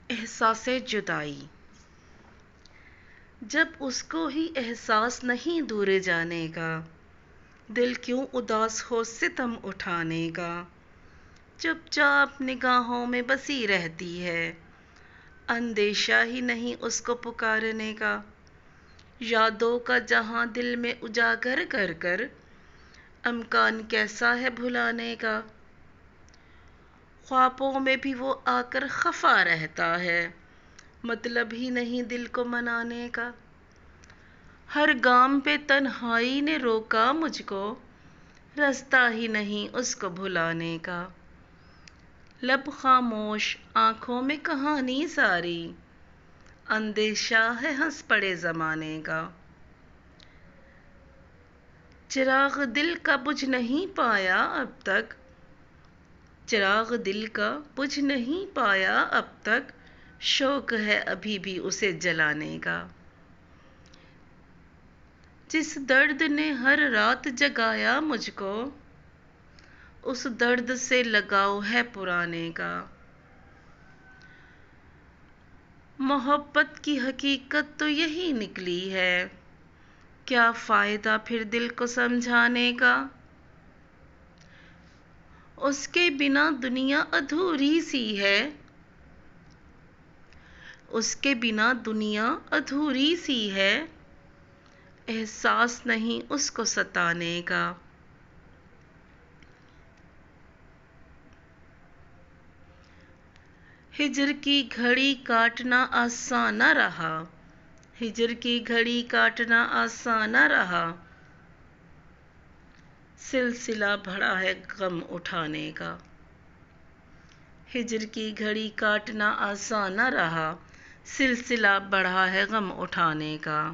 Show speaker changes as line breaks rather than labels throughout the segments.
احساس جدائی۔ جب اس کو ہی احساس نہیں دور جانے کا، دل کیوں اداس ہو ستم اٹھانے کا۔ چپ چاپ نگاہوں میں بسی رہتی ہے، اندیشہ ہی نہیں اس کو پکارنے کا۔ یادوں کا جہاں دل میں اجاگر کر کر، امکان کیسا ہے بھلانے کا۔ خوابوں میں بھی وہ آ کر خفا رہتا ہے، مطلب ہی نہیں دل کو منانے کا۔ ہر گام پہ تنہائی نے روکا مجھ کو، رستہ ہی نہیں اس کو بھلانے کا۔ لب خاموش آنکھوں میں کہانی ساری، اندیشہ ہے ہنس پڑے زمانے کا۔ چراغ دل کا بجھ نہیں پایا اب تک، چراغ دل کا بجھ نہیں پایا اب تک، شوق ہے ابھی بھی اسے جلانے کا۔ جس درد نے ہر رات جگایا مجھ کو، اس درد سے لگاؤ ہے پرانے کا۔ محبت کی حقیقت تو یہی نکلی ہے، کیا فائدہ پھر دل کو سمجھانے کا۔ اس کے بنا دنیا ادھوری سی ہے، اس کے بنا دنیا ادھوری سی ہے، احساس نہیں اس کو ستانے کا۔ ہجر کی گھڑی کاٹنا آسان نہ رہا، ہجر کی گھڑی کاٹنا آسان نہ رہا، سلسلہ بڑھا ہے غم اٹھانے کا۔ ہجر کی گھڑی کاٹنا آسان نہ رہا، سلسلہ بڑھا ہے غم اٹھانے کا۔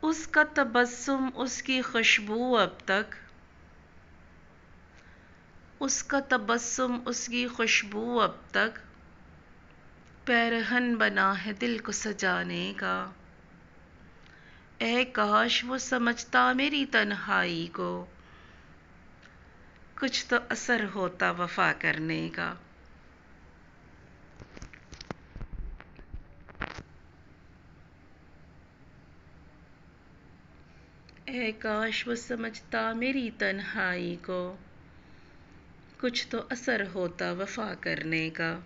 اس کا تبسم اس کی خوشبو اب تک، اس کا تبسم اس کی خوشبو اب تک، پیرہن بنا ہے دل کو سجانے کا۔ اے کاش وہ سمجھتا میری تنہائی کو، کچھ تو اثر ہوتا وفا کرنے کا۔ اے کاش وہ سمجھتا میری تنہائی کو، کچھ تو اثر ہوتا وفا کرنے کا۔